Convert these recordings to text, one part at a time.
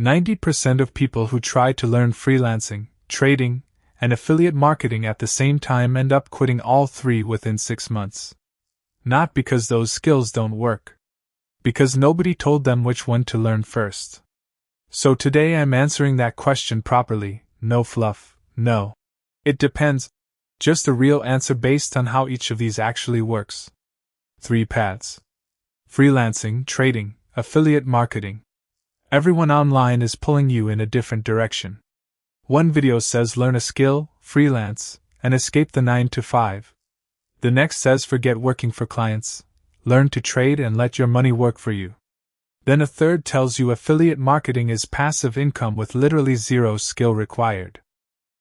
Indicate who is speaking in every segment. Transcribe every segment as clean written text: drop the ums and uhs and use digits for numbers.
Speaker 1: 90% of people who try to learn freelancing, trading, and affiliate marketing at the same time end up quitting all three within 6 months. Not because those skills don't work. Because nobody told them which one to learn first. So today I'm answering that question properly, no fluff, no. It depends. Just a real answer based on how each of these actually works. 3 paths. Freelancing, trading, affiliate marketing. Everyone online is pulling you in a different direction. One video says learn a skill, freelance, and escape the 9 to 5. The next says forget working for clients, learn to trade and let your money work for you. Then a third tells you affiliate marketing is passive income with literally zero skill required.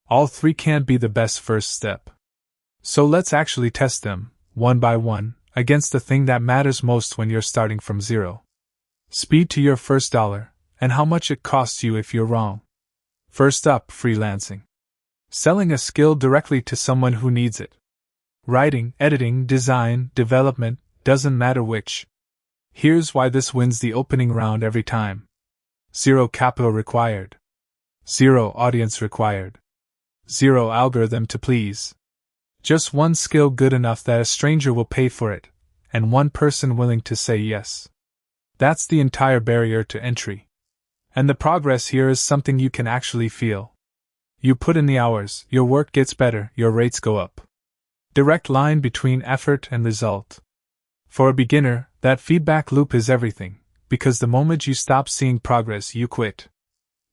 Speaker 1: All three can't be the best first step. So let's actually test them, one by one, against the thing that matters most when you're starting from zero. Speed to your first dollar, and how much it costs you if you're wrong. First up, freelancing. Selling a skill directly to someone who needs it. Writing, editing, design, development, doesn't matter which. Here's why this wins the opening round every time. 0 capital required. 0 audience required. 0 algorithm to please. Just one skill good enough that a stranger will pay for it, and one person willing to say yes. That's the entire barrier to entry. And the progress here is something you can actually feel. You put in the hours, your work gets better, your rates go up. Direct line between effort and result. For a beginner, that feedback loop is everything, because the moment you stop seeing progress, you quit.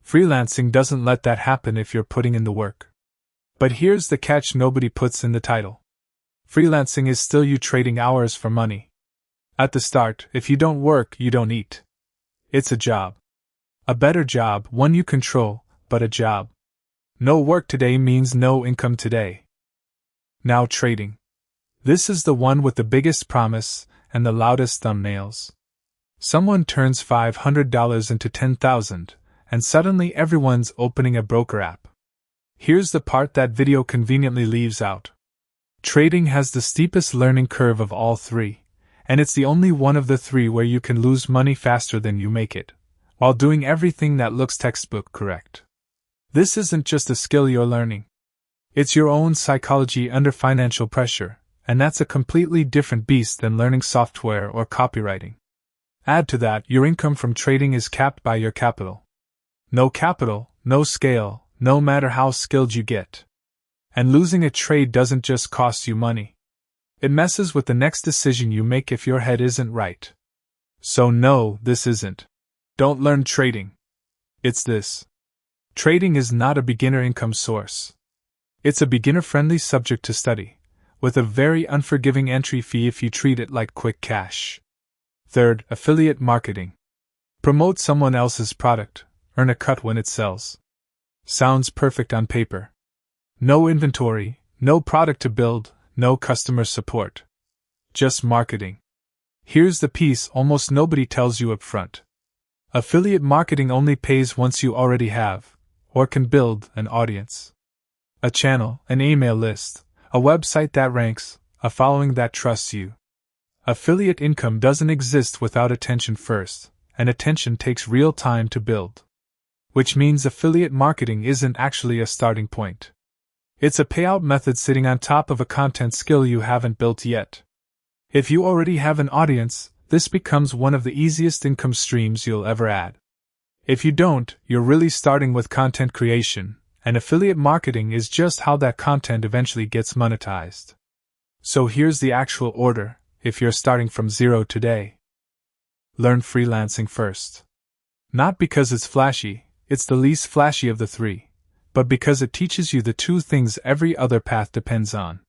Speaker 1: Freelancing doesn't let that happen if you're putting in the work. But here's the catch nobody puts in the title. Freelancing is still you trading hours for money. At the start, if you don't work, you don't eat. It's a job. A better job, one you control, but a job. No work today means no income today. Now trading. This is the one with the biggest promise and the loudest thumbnails. Someone turns $500 into $10,000, and suddenly everyone's opening a broker app. Here's the part that video conveniently leaves out. Trading has the steepest learning curve of all three, and it's the only one of the three where you can lose money faster than you make it, while doing everything that looks textbook correct. This isn't just a skill you're learning. It's your own psychology under financial pressure, and that's a completely different beast than learning software or copywriting. Add to that, your income from trading is capped by your capital. No capital, no scale, no matter how skilled you get. And losing a trade doesn't just cost you money. It messes with the next decision you make if your head isn't right. So no, this isn't. Don't learn trading. It's this. Trading is not a beginner income source. It's a beginner-friendly subject to study, with a very unforgiving entry fee if you treat it like quick cash. Third, affiliate marketing. Promote someone else's product, earn a cut when it sells. Sounds perfect on paper. No inventory, no product to build, no customer support. Just marketing. Here's the piece almost nobody tells you up front. Affiliate marketing only pays once you already have, or can build, an audience. A channel, an email list, a website that ranks, a following that trusts you. Affiliate income doesn't exist without attention first, and attention takes real time to build. Which means affiliate marketing isn't actually a starting point. It's a payout method sitting on top of a content skill you haven't built yet. If you already have an audience, this becomes one of the easiest income streams you'll ever add. If you don't, you're really starting with content creation, and affiliate marketing is just how that content eventually gets monetized. So here's the actual order, if you're starting from zero today. Learn freelancing first. Not because it's flashy, it's the least flashy of the three, but because it teaches you the two things every other path depends on.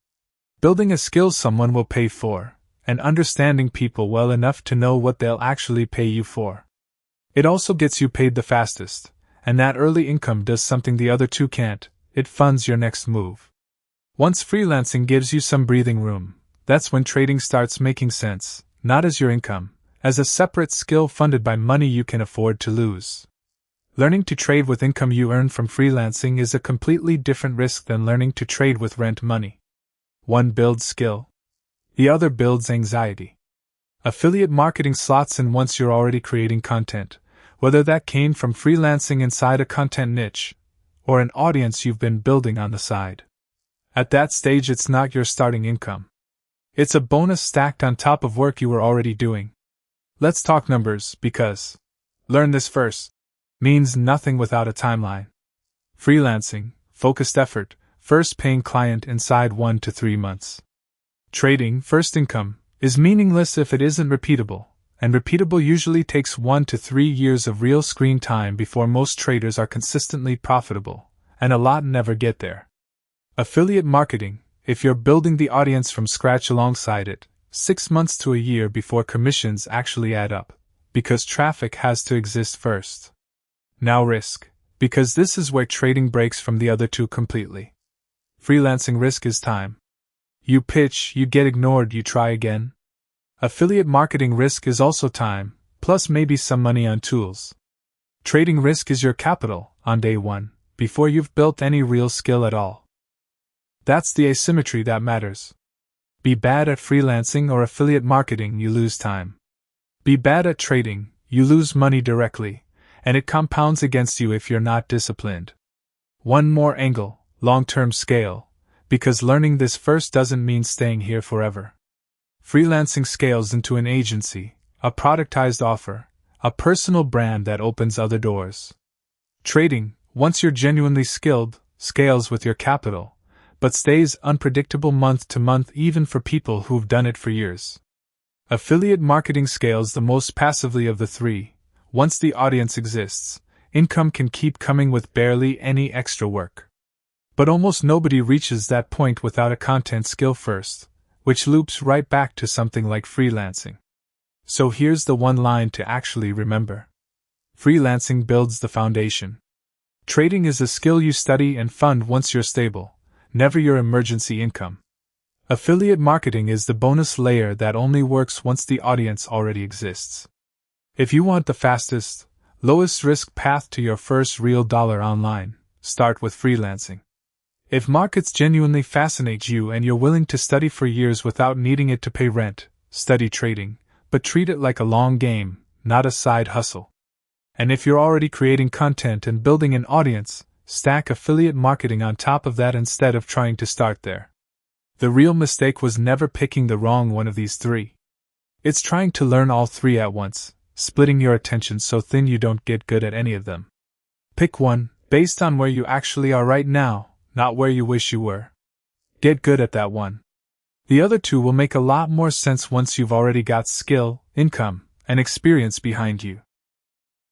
Speaker 1: Building a skill someone will pay for, and understanding people well enough to know what they'll actually pay you for. It also gets you paid the fastest, and that early income does something the other two can't, it funds your next move. Once freelancing gives you some breathing room, that's when trading starts making sense, not as your income, as a separate skill funded by money you can afford to lose. Learning to trade with income you earn from freelancing is a completely different risk than learning to trade with rent money. One builds skill. The other builds anxiety. Affiliate marketing slots in once you're already creating content, whether that came from freelancing inside a content niche, or an audience you've been building on the side. At that stage, it's not your starting income. It's a bonus stacked on top of work you were already doing. Let's talk numbers, because learn this first means nothing without a timeline. Freelancing, focused effort, first paying client inside 1 to 3 months. Trading, first income, is meaningless if it isn't repeatable, and repeatable usually takes 1 to 3 years of real screen time before most traders are consistently profitable, and a lot never get there. Affiliate marketing, if you're building the audience from scratch alongside it, 6 months to a year before commissions actually add up, because traffic has to exist first. Now risk, because this is where trading breaks from the other two completely. Freelancing risk is time. You pitch, you get ignored, you try again. Affiliate marketing risk is also time, plus maybe some money on tools. Trading risk is your capital, on day one, before you've built any real skill at all. That's the asymmetry that matters. Be bad at freelancing or affiliate marketing, you lose time. Be bad at trading, you lose money directly, and it compounds against you if you're not disciplined. One more angle, long-term scale, because learning this first doesn't mean staying here forever. Freelancing scales into an agency, a productized offer, a personal brand that opens other doors. Trading, once you're genuinely skilled, scales with your capital, but stays unpredictable month to month even for people who've done it for years. Affiliate marketing scales the most passively of the three. Once the audience exists, income can keep coming with barely any extra work. But almost nobody reaches that point without a content skill first, which loops right back to something like freelancing. So here's the one line to actually remember. Freelancing builds the foundation. Trading is a skill you study and fund once you're stable, never your emergency income. Affiliate marketing is the bonus layer that only works once the audience already exists. If you want the fastest, lowest risk path to your first real dollar online, start with freelancing. If markets genuinely fascinate you and you're willing to study for years without needing it to pay rent, study trading, but treat it like a long game, not a side hustle. And if you're already creating content and building an audience, stack affiliate marketing on top of that instead of trying to start there. The real mistake was never picking the wrong one of these three. It's trying to learn all three at once, splitting your attention so thin you don't get good at any of them. Pick one, based on where you actually are right now, not where you wish you were. Get good at that one. The other two will make a lot more sense once you've already got skill, income, and experience behind you.